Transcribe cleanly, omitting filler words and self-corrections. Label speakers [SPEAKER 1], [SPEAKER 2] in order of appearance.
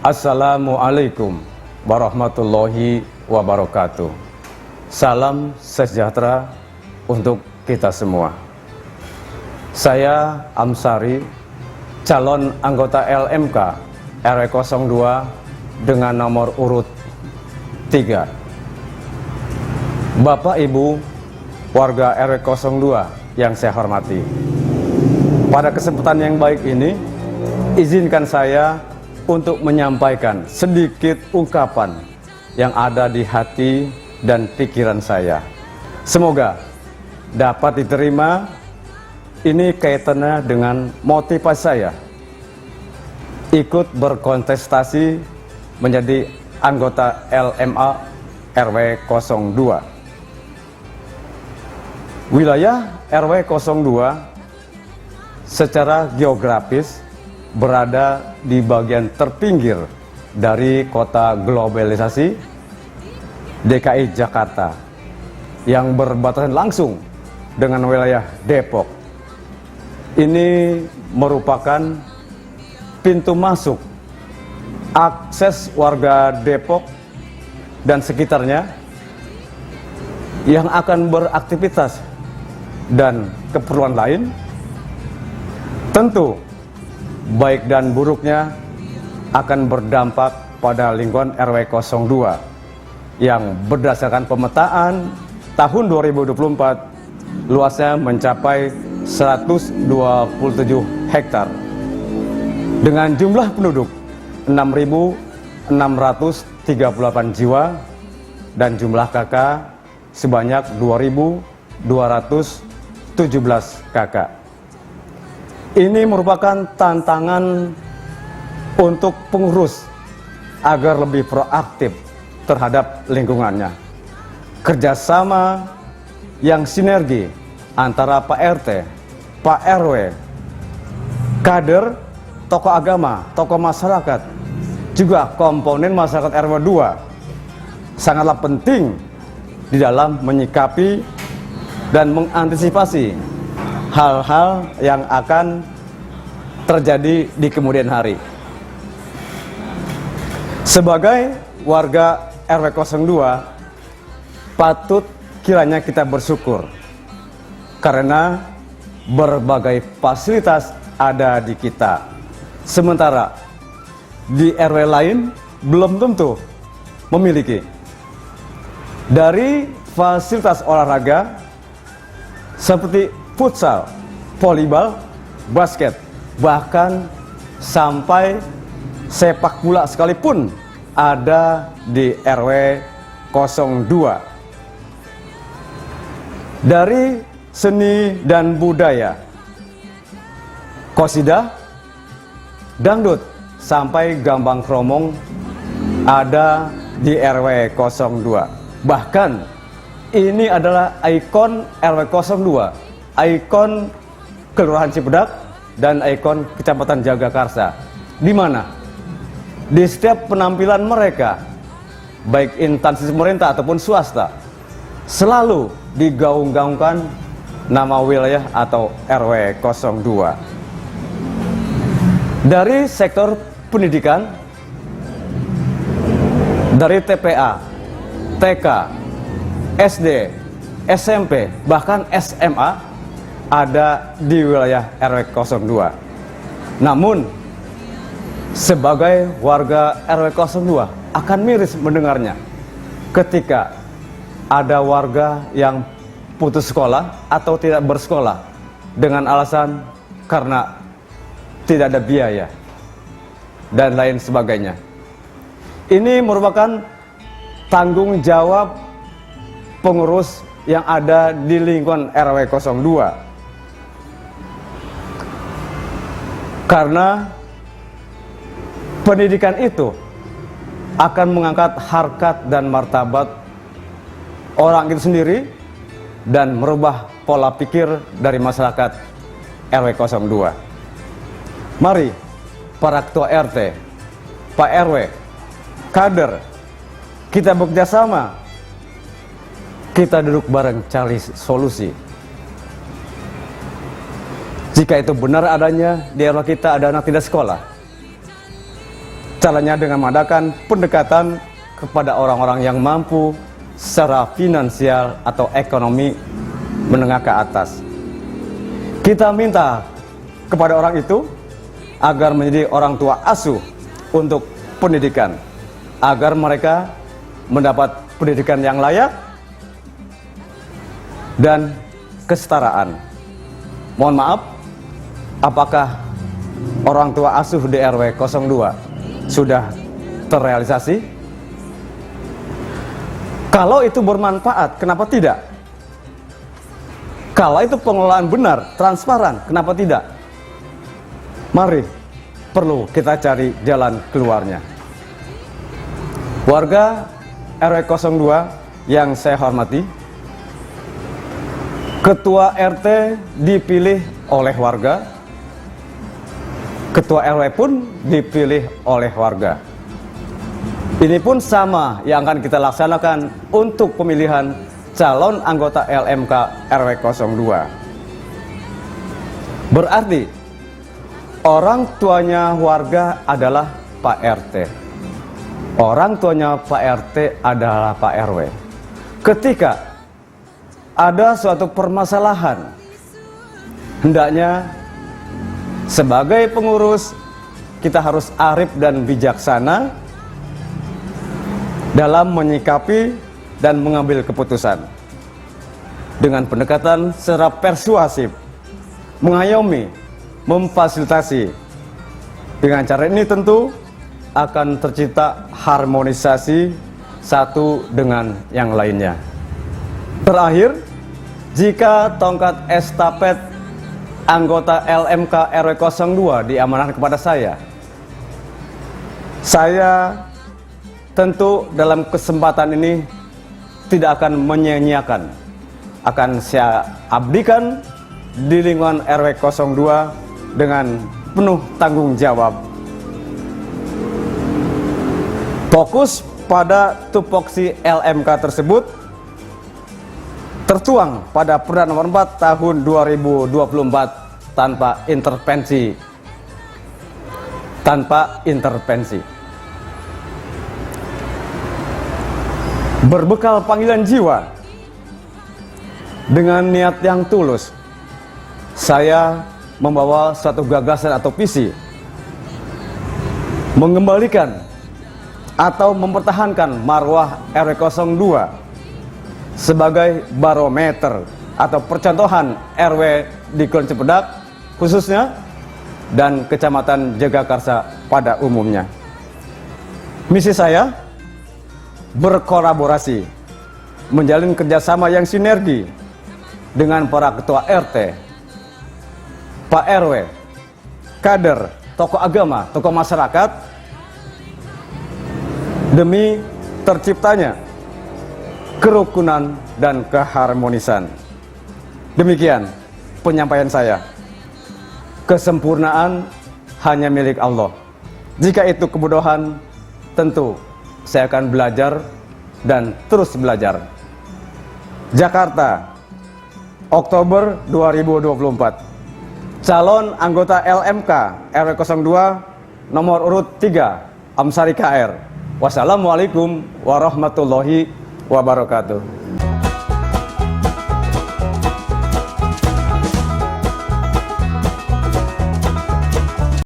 [SPEAKER 1] Assalamualaikum warahmatullahi wabarakatuh. Salam sejahtera untuk kita semua. Saya Amsari, calon anggota LMK RW 02 dengan nomor urut 3. Bapak Ibu warga RW 02 yang saya hormati, pada kesempatan yang baik ini, izinkan saya untuk menyampaikan sedikit ungkapan yang ada di hati dan pikiran saya. Semoga dapat diterima. Ini kaitannya dengan motivasi saya ikut berkontestasi menjadi anggota LMA RW 02. Wilayah RW 02 secara geografis berada di bagian terpinggir dari kota globalisasi DKI Jakarta yang berbatasan langsung dengan wilayah Depok. Ini merupakan pintu masuk akses warga Depok dan sekitarnya yang akan beraktivitas dan keperluan lain. Tentu baik dan buruknya akan berdampak pada lingkungan RW 02 yang berdasarkan pemetaan tahun 2024 luasnya mencapai 127 hektar dengan jumlah penduduk 6.638 jiwa dan jumlah KK sebanyak 2.217 KK. Ini merupakan tantangan untuk pengurus agar lebih proaktif terhadap lingkungannya. Kerjasama yang sinergi antara Pak RT, Pak RW, kader, tokoh agama, tokoh masyarakat, juga komponen masyarakat RW 2 sangatlah penting di dalam menyikapi dan mengantisipasi hal-hal yang akan terjadi di kemudian hari. Sebagai warga RW 02, patut kiranya kita bersyukur karena berbagai fasilitas ada di kita. Sementara di RW lain belum tentu memiliki. Dari fasilitas olahraga seperti futsal, volleybal, basket, bahkan sampai sepak bola sekalipun ada di RW 02. Dari seni dan budaya, qasidah, dangdut, sampai gambang kromong ada di RW 02. Bahkan ini adalah ikon RW 02, ikon Kelurahan Cipedak dan ikon Kecamatan Jagakarsa, di mana di setiap penampilan mereka, baik instansi pemerintah ataupun swasta, selalu digaung-gaungkan nama wilayah atau RW 02. Dari sektor pendidikan, dari TPA, TK, SD, SMP, bahkan SMA ada di wilayah RW 02. Namun, sebagai warga RW 02 akan miris mendengarnya ketika ada warga yang putus sekolah atau tidak bersekolah dengan alasan karena tidak ada biaya dan lain sebagainya. Ini merupakan tanggung jawab pengurus yang ada di lingkungan RW 02. Karena pendidikan itu akan mengangkat harkat dan martabat orang itu sendiri dan merubah pola pikir dari masyarakat RW 02. Mari para ketua RT, Pak RW, kader, kita bekerja sama. Kita duduk bareng cari solusi. Jika itu benar adanya di RW kita ada anak tidak sekolah, Caranya dengan mengadakan pendekatan kepada orang-orang yang mampu secara finansial atau ekonomi menengah ke atas. Kita minta kepada orang itu agar menjadi orang tua asuh untuk pendidikan, agar mereka mendapat pendidikan yang layak dan kesetaraan. Mohon maaf, apakah orang tua asuh di RW 02 sudah terrealisasi? Kalau itu bermanfaat, kenapa tidak? Kalau itu pengelolaan benar, transparan, kenapa tidak? Mari, perlu kita cari jalan keluarnya. Warga RW 02 yang saya hormati, Ketua RT dipilih oleh warga, Ketua RW pun dipilih oleh warga. Ini pun sama yang akan kita laksanakan untuk pemilihan calon anggota LMK RW 02. Berarti orang tuanya warga adalah Pak RT. Orang tuanya Pak RT adalah Pak RW. Ketika ada suatu permasalahan, hendaknya sebagai pengurus kita harus arif dan bijaksana dalam menyikapi dan mengambil keputusan dengan pendekatan secara persuasif, mengayomi, memfasilitasi. Dengan cara ini tentu akan tercipta harmonisasi satu dengan yang lainnya. Terakhir, jika tongkat estafet anggota LMK RW 02 diamanahkan kepada saya tentu dalam kesempatan ini tidak akan menyia-nyiakan. Akan saya abdikan di lingkungan RW 02 dengan penuh tanggung jawab. Fokus pada tupoksi LMK tersebut tertuang pada Perda Nomor 4 Tahun 2024 tanpa intervensi. Berbekal panggilan jiwa, dengan niat yang tulus, saya membawa suatu gagasan atau visi mengembalikan atau mempertahankan marwah RW 02 sebagai barometer atau percontohan RW di Kulon Cipedak khususnya dan Kecamatan Jagakarsa pada umumnya. Misi saya berkolaborasi, menjalin kerjasama yang sinergi dengan para ketua RT, Pak RW, kader, tokoh agama, tokoh masyarakat, demi terciptanya kerukunan dan keharmonisan. Demikian penyampaian saya. Kesempurnaan hanya milik Allah. Jika itu kebodohan, tentu saya akan belajar dan terus belajar. Jakarta, Oktober 2024. Calon anggota LMK RW 02 nomor urut 3 Amsari KR. Wassalamualaikum warahmatullahi wabarakatuh.